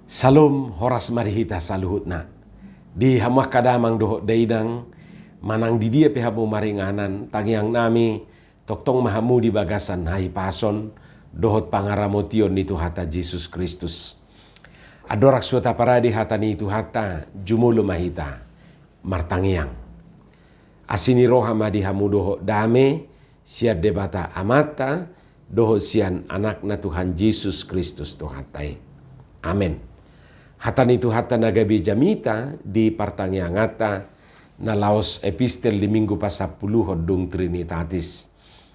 Salom horas marihita saluhutna. Di hamuah kadamang doho daidang manang di dia pihamu maringanan tangiang nami toktong mahamu di bagasan hai pason dohot pangaramotion ni Tuhata Yesus Kristus. Adorak suata paradi hata ni Tuhata jumulu mahita martangiang. Asini roha madi hamu doho dame siad debata amata doho sian anak na Tuhan Yesus Kristus Tuhatai. Amin. Hatan itu hata nagabi jamita di partangiangata na laos epistel di minggu pasapuluh hodung Trinitatis.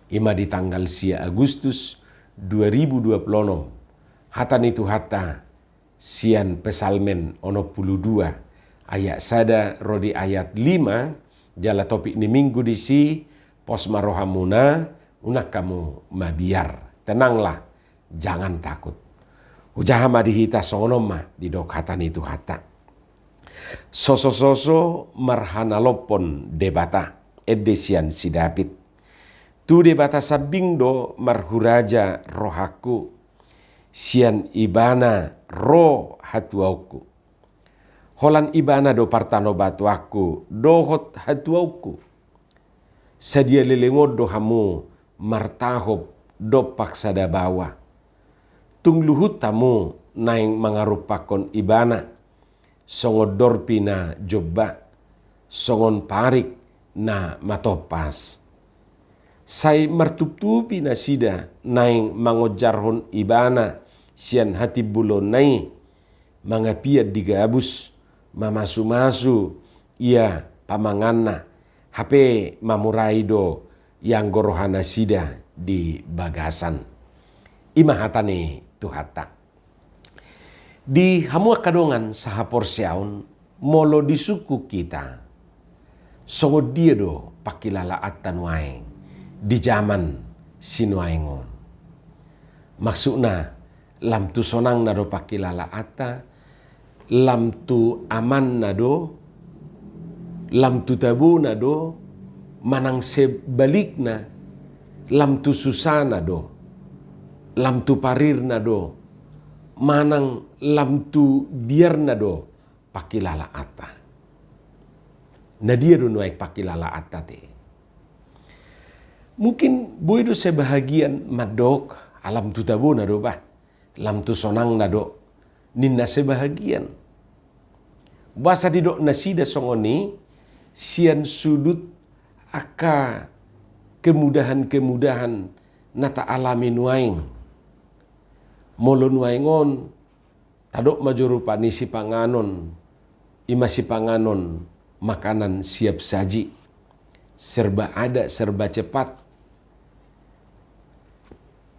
Ima di tanggal sia Agustus 2026. Hatan itu hata sian pesalmen ono puluh dua ayat sada rodi ayat 5 jala topik ni minggu di si pos marohamuna unak kamu mabiar. Tenanglah, jangan takut. Ujahama dihita sonoma di dok hatan itu hata. Soso marhana lopon debata edesian si David. Tu debata sabingdo marhuraja rohaku. Sian ibana roh hatuauku. Holan ibana do partano batu aku dohot hatuauku. Sadia lelengod do hamu martahop do paksada bawa. Tung luhut tamu naing mangarupakon ibana. Songon dorpi na jobba. Songon parik na matopas. Say martuptupi na sida naing mangojarhon ibana. Sian hati bulon nai. Mangapiat digabus. Mamasu-masu. Ia pamanganna. Hape mamuraido yang gorohana sida di bagasan. Imahatani Tuhata. Di hamua kadongan sahapor siaun molo di suku kita. Songo dia do pakilala atan waeng di zaman sinuaingon. Maksudna lam tu sonang na do pakilala ata, lam tu aman na do, lam tu tabu na do, manang sebalik na, lam tu susah na do. Lam tu parir na do, manang lam tu biar na do, pakilala ata. Na dia do nuai pakilala ata te. Mungkin boy do sebahagian madok, alam tu tabu na do bah, lam tu sonang na do, ninna sebahagian. Basa di do nasida songoni, sian sudut aka kemudahan-kemudahan nata alami nuaing. Molon waingon tadok majurupa ni si panganon ima si panganon makanan siap saji serba ada serba cepat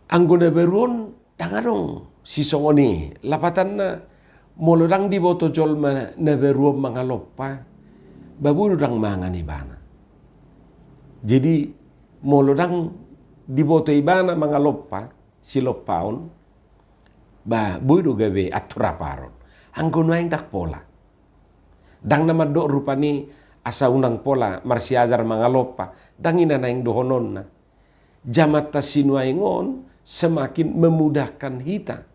anggona beruon dangadong si songoni lapatan na molodang di boto jol na beruon mangaloppa babu dang mangan ibana jadi molodang di boto ibana mangaloppa si lopaon ba buido gawe aturaparon anggono aing dak pola dang nama do rupani asa unang pola marsiajar mangalopa dang ina naing dohonon na jamata sinuaingon semakin memudahkan hita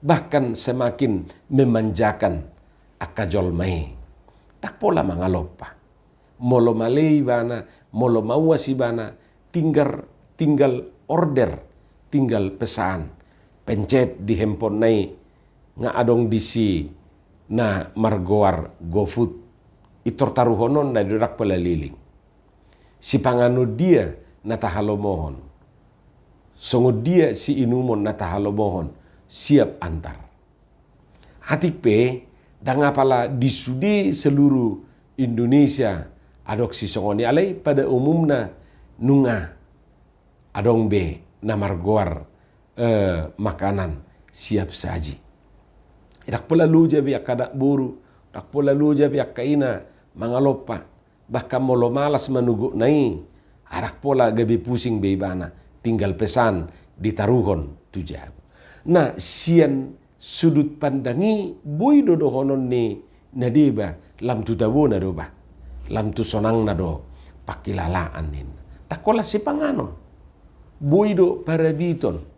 bahkan semakin memanjakan akajol mai dak pola mangalopa molo malei bana molo mauasi bana tinggal order tinggal pesan pencet di handphone nai nga adong disi na margoar GoFood itor taruhonon na durak pelaliling si pangano dia na tahalo mohon songo dia si inumon na tahalo mohon siap antar hatik pe danga pala disudi seluruh Indonesia adok si songoni alai pada umumna nunga adong be na margoar makanan siap saji. Dak pula luja biak kadak buru, dak pula luja biak kaina mangalopa, bahkan molo malas menuguk nai, arak pola gabi pusing beibana, tinggal pesan ditaruhon tujab. Nah sian sudut pandangi boy dodo honon ni nadiba lam tu tabu na do ba, lam tu sonang na do pakilalaan nin. Takola si panganon, boy do parabiton.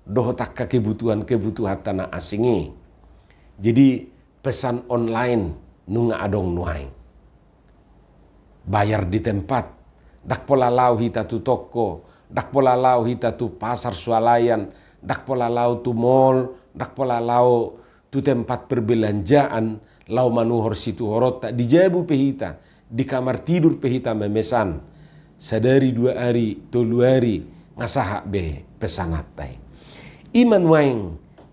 Doho takka kebutuhan tanah asingi Jadi pesan online nunga adong nuaing. Bayar di tempat. Dak pola lau hita tu toko. Dak pola lau hita tu pasar swalayan. Dak pola lau tu mall. Dak pola lau tu tempat perbelanjaan. Lau manuhor situ horot tak dijabu pehita. Di kamar tidur pehita memesan. Sadari 2 hari, 3 hari. Ngasahak be pesanatai. Iman waing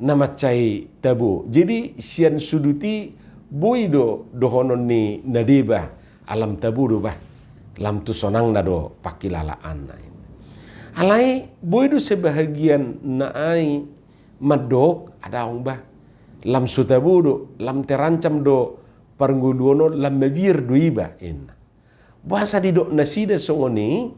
nama cai tabo. Jadi sian suduti boido dohonon ni nadeba alam tabu do bah. Lam tu sonang na do pakilalaan na. Alai boido sebahagian naai madok ada bah. Lam sutabu do, lam terancam do parnguluono lam mabir do iba in. Bahasa di dok nasida songoni.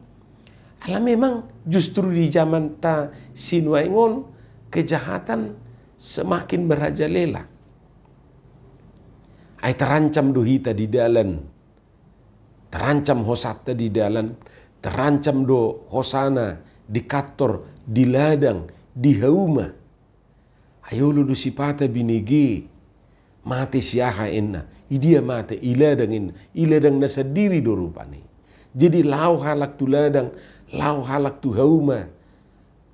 Alam memang justru di zaman ta sinwaingon kejahatan semakin merajalela. Ai terancam dohita di dalan. Terancam hosata di dalan. Terancam do hosana di kantor, di ladang, di hauma. Ayo lu sipata binigi. Mate siaha enna. Idia mate iladang enna. Iladang nasa diri do rupani. Jadi lau halak tu ladang. Lau halak tu hauma.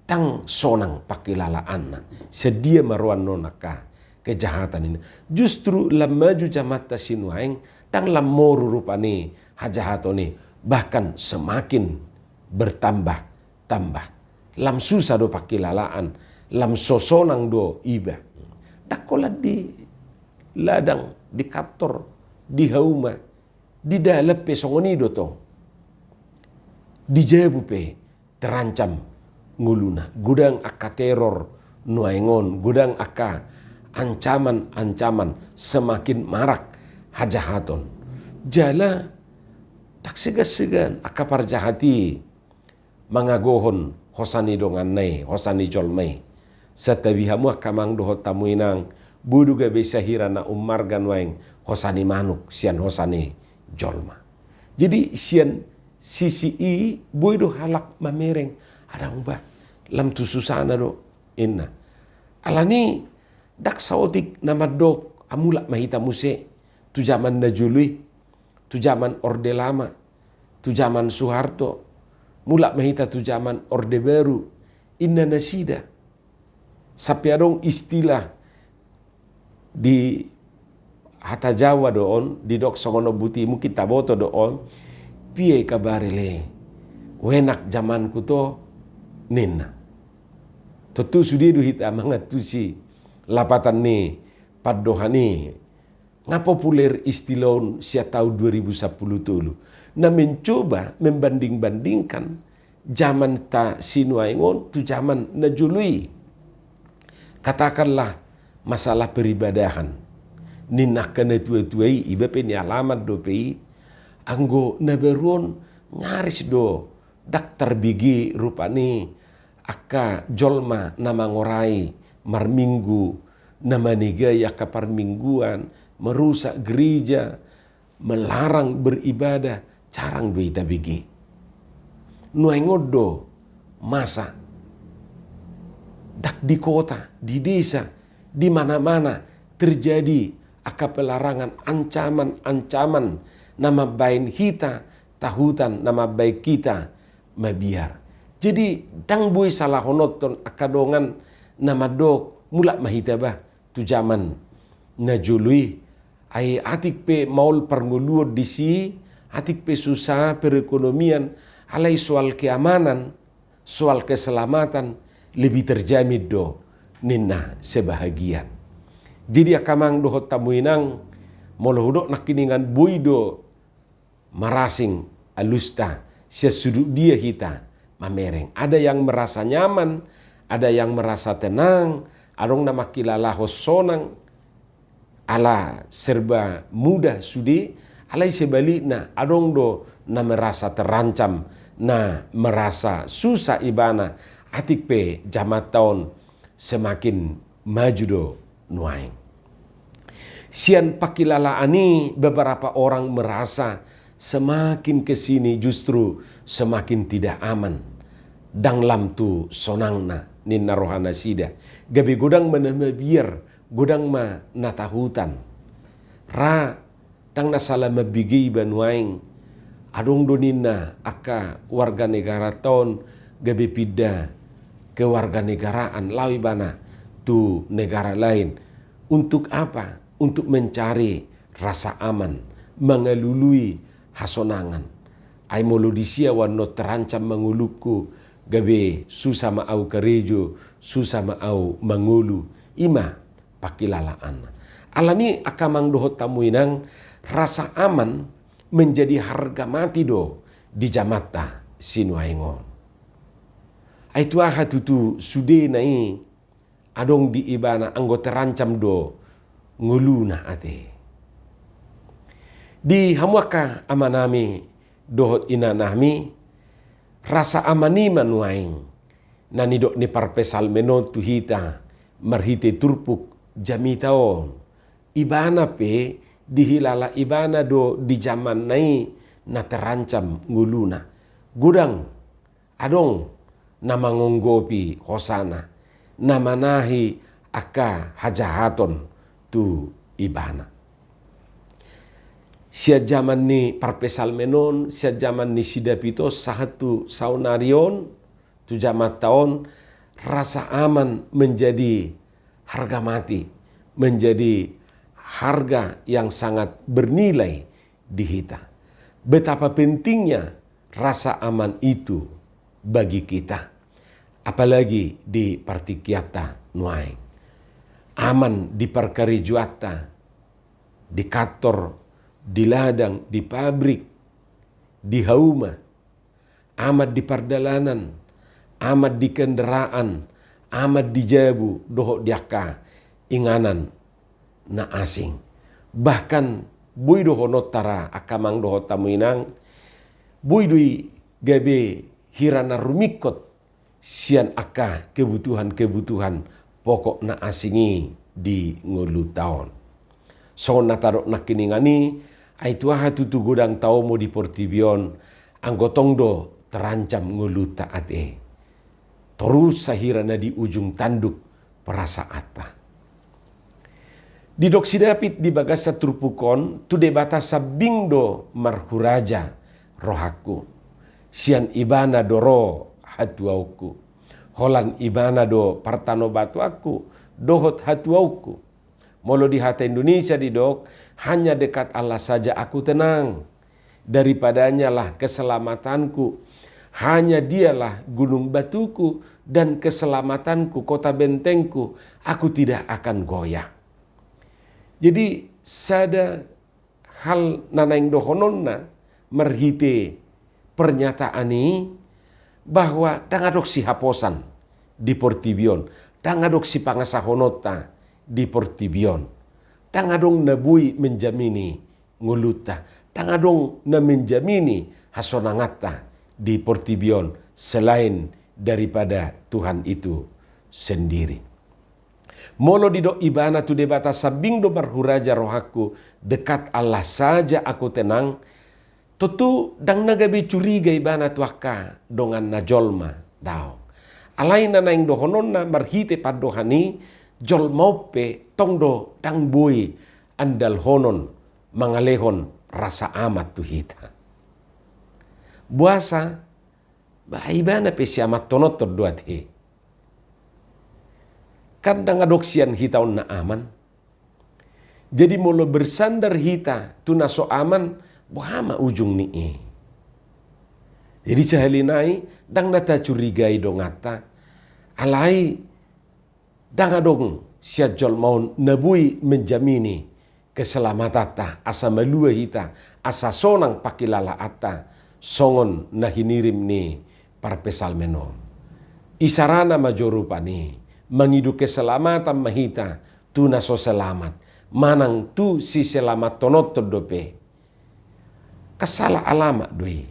Tang sonang pakilalaan na. Sedia maruan nonaka kejahatan ini. Justru lam maju jamata sinuaing. Tang lam moru rupani hajahatoni. Bahkan semakin bertambah-tambah. Lam susah do pakilalaan. Lam sosonang do iba. Takola di ladang, di kantor, di hauma, di dalep pesongoni do to. Di jebu pe terancam nguluna. Gudang aka teror nuaingon. Gudang aka ancaman-ancaman semakin marak hajahaton. Jala tak segan-segan aka parjahati mangagohon hosani donganai, hosani jolmai. Satabihamu akamang doho tamuinang buduga bisa hirana umargan waing hosani manuk sian hosani jolma. Jadi sian sisi i boido halak mamereng ada ubah lam tu susana do inna. Alani dak saotik nama dok amulak mahita muse tu zaman Najului, tu zaman Orde Lama, tu zaman Soeharto, mulak mahita tu zaman Orde Baru, inna nasida. Sapiadong istilah di hata Jawa doon, di dok songono buti mungkin taboto doon, piye kabarele, wenak zamanku to nina. Tentu sudi duhita mangatusi lapatan ni padohani. Nga populer istilahun sia tahun 2010 tulu. Na mencoba membanding-bandingkan zaman ta sinuaingon tu zaman Najului. Katakanlah masalah peribadahan. Nina kena tua-tuai iba peni alamat do pei. Anggo naberuon nyaris do dak terbigi rupani aka jolma nama ngorai marminggu nama nigaya ka parmingguan merusak gereja melarang beribadah carang beita bigi nuengodo masa dak di kota di desa di mana-mana terjadi aka pelarangan ancaman-ancaman nama baik kita tahutan nama baik kita mabiar. Jadi dang boy salah honoton akadongan nama dok mulak mahita bah tu zaman Najului ai atik pe maul pernguluor disi atik pe susah perekonomian alai soal keamanan soal keselamatan lebih terjamin do nina sebahagian. Jadi akamang dohot tamuinang molohudok nakiningan buido marasing alusta sesuduk dia kita mamereng. Ada yang merasa nyaman, ada yang merasa tenang, adong nama kilala hosonang ala serba mudah sudi, alai sebaliknya adong do na merasa terancam, na merasa susah ibana atik pe jamat tahun semakin maju do nuaing. Sian pakilala ani beberapa orang merasa semakin kesini justru semakin tidak aman. Dang lam tu sonangna ninna rohana sida. Gabi godang menema biar godang ma natahutan. Ra tang nasala mabigi banuaing adong donina aka warga negara ton gabe pida ke warga negaraan lawi bana tu negara lain. Untuk apa? Untuk mencari rasa aman, mengelului hasonangan. Ai molodisia wano terancam menguluku gabe susah ma au kerejo, susah ma au mangulu ima pakilalaan. Alani akamang dohot tamuinang rasa aman menjadi harga mati do di jamata sinuaingon. Aitu aha tutu sude nai adong di ibana anggo terancam do nguluna ate. Di hamuaka amanami dohot inanami rasa amani manuaing nani dok ni parpesal menon tu hita marhite turpuk jamitaon ibana pe dihilala ibana do di zaman nai na terancam nguluna gudang adong nama ngonggopi hosana nama nahi aka hajahaton tu ibana. Sia zaman ni parpesal menon, sia zaman ni sidapito sahatu saunarion, tu jamat tahun rasa aman menjadi harga mati, menjadi harga yang sangat bernilai di hita. Betapa pentingnya rasa aman itu bagi kita, apalagi di partikiata nuai. Aman di parkarijuata, di kantor, di ladang, di pabrik, di hauma, amat di pardalanan, amat di kendaraan, amat di jabu, dohok diaka, inganan na asing. Bahkan bui doho notara akamang doho tamuinang, bui dui gabe hirana rumikot sian aka kebutuhan-kebutuhan pokok na asingi di ngulu taon. So natarok nakiningani ai tuaha tutu gudang tau mo di Portibion anggotong do terancam ngulu taate. Terus sahira na di ujung tanduk perasa ata. Di doksidapit di bagasa trupukon tu debata sabing do marhuraja rohaku. Sian ibana doro hatuauku. Holan ibana do partano batu aku dohot hatuauku. Molo di hata Indonesia di dok, hanya dekat Allah saja aku tenang. Daripadanya lah keselamatanku. Hanya dialah gunung batuku dan keselamatanku, kota bentengku. Aku tidak akan goyah. Jadi sada hal nanaing dohononna merhite pernyataan ini bahwa tangadok si haposan di Portibion, tangadok si pangasahonota di Portibion, tangadong nabui menjamini nguluta, tangadong na menjamini hasonangata di Portibion selain daripada Tuhan itu sendiri. Molo di do ibana tu debata sabing do barhuraja rohaku dekat Allah saja aku tenang. Tentu dang nagabe curiga ibana tuaka dongan najolma dao. Alaina naing dohononna marhite padohani jol maupe tongdo dang bui andal honon mangalehon rasa amat tu hita. Buasa ba ibana pe si amat tonotor duat he. Kadang adoksian hitaun na aman. Jadi molo bersandar hita tu naso aman buhama ujung ni. Jadi sahalinai dang nata curigai dongata alai dang adong siajol maun nabui menjamini keselamatata asa malua hita asa sonang pakilala ata songon nahinirim ni parpesal menom. Isarana majorupa ni mangidu keselamatan mahita tu naso selamat manang tu si selamat tonot dope. Kasala alamat doi.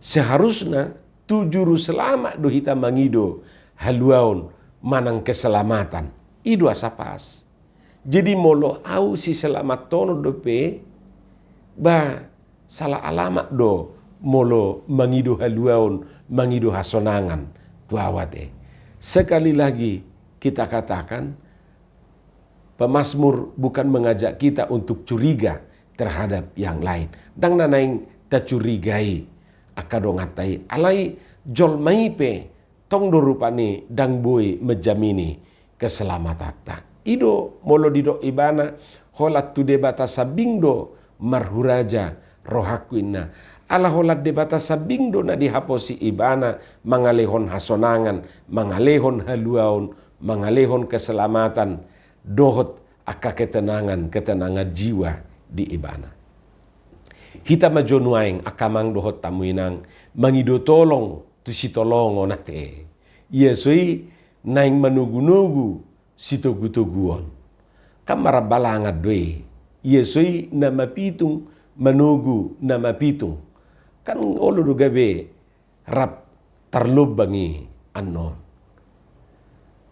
Seharusnya tu juru selamat do hita mangido haluaun manang keselamatan. Idu asapas. Jadi molo au si selamat tono dope ba salah alamat do molo mangido haluaun mangido hasonangan tu awate. Sekali lagi kita katakan Pemazmur bukan mengajak kita untuk curiga terhadap yang lain. Dang nanaing ta curigai akado ngatai alai jolmai pe tong dorupani dang bui menjamini keselamatan. Ido molo dido ibana holat tu debata sabingdo marhuraja rohaku inna. Ala holat debata sabingdo na dihaposi ibana mangalehon hasonangan, mangalehon haluaon, mangalehon keselamatan, dohot aka ketenangan jiwa di ibana. Hita majonuaing akamang dohot tamuinang mangido tolong tu si tolongo nate. Yesui naing manugu-nugu si tugu-tuguon. Kamarabalangat doi. Yesui na mapitung manugu na mapitung. Kan olo do gabe rap tarlubangi anon.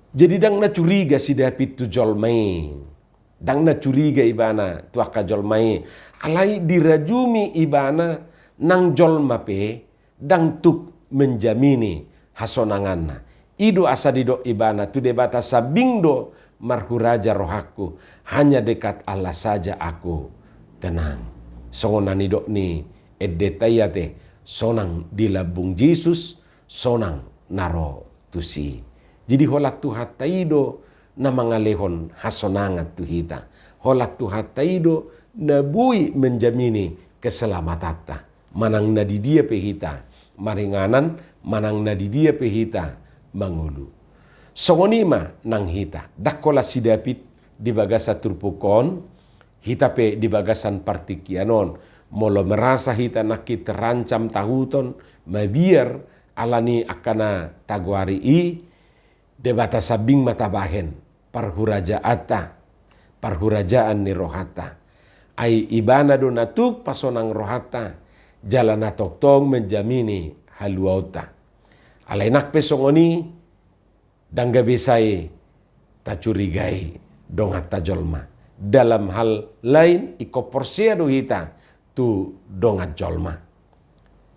Jadi dang na curiga si David tu jolmai. Dang na curiga ibana tu aka jolmai. Alai dirajumi ibana nang jolma pe dang tuk menjamini hasonanganna. Ido asa dido ibana tu debata sabingdo marhuraja rohaku. Hanya dekat Allah saja aku tenang. Songonan idok ni edetayate sonang dilabung Yesus sonang naro tusi. Jadi holat tu hataido na mangalehon hasonangat tu hita. Holat tu hataido na bui menjamini keselamatan. Manang na di dia pehita maringanan, manang na di dia pehita mangulu. Songonima nang hita. Dakola si David di bagasa turpukon, hita pe di bagasan partikianon. Molo merasa hita nakit terancam tahuton, mabiar alani akana taguari i, debata sabing matabahen, parhurajaan ni rohata. Ai ibana do natuk pasonang rohata, jalan natoktong menjamini haluauta. Alainak pesongoni, dangga besai, tacurigai, dongat tajolma. Dalam hal lain, iko porsia do hita, tu dongat jolma.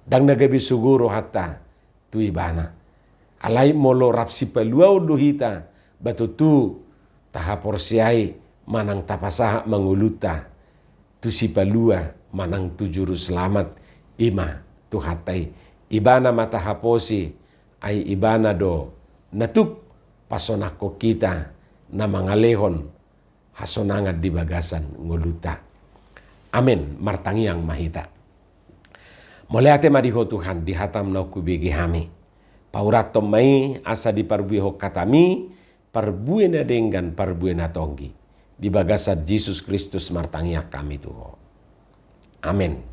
Dang nagabi suguro hatta tu ibana. Alai molo rapsi peluau duhita batu tu tahaporsiai manang tapasaha manguluta tu si pelua manang tu juru selamat ima tu hatai ibana mata haposi ai ibana do natuk pasonako kita na mangalehon hasonangat di bagasan nguluta. Amin, martangiang mahita. Moleate mariho Tuhan dihatam na kubigi hami. Pauratom mai asa di parbuiho katami, parbuena denggan parbuena tonggi. Di bagasat Yesus Kristus martangiak kami tuho. Amin.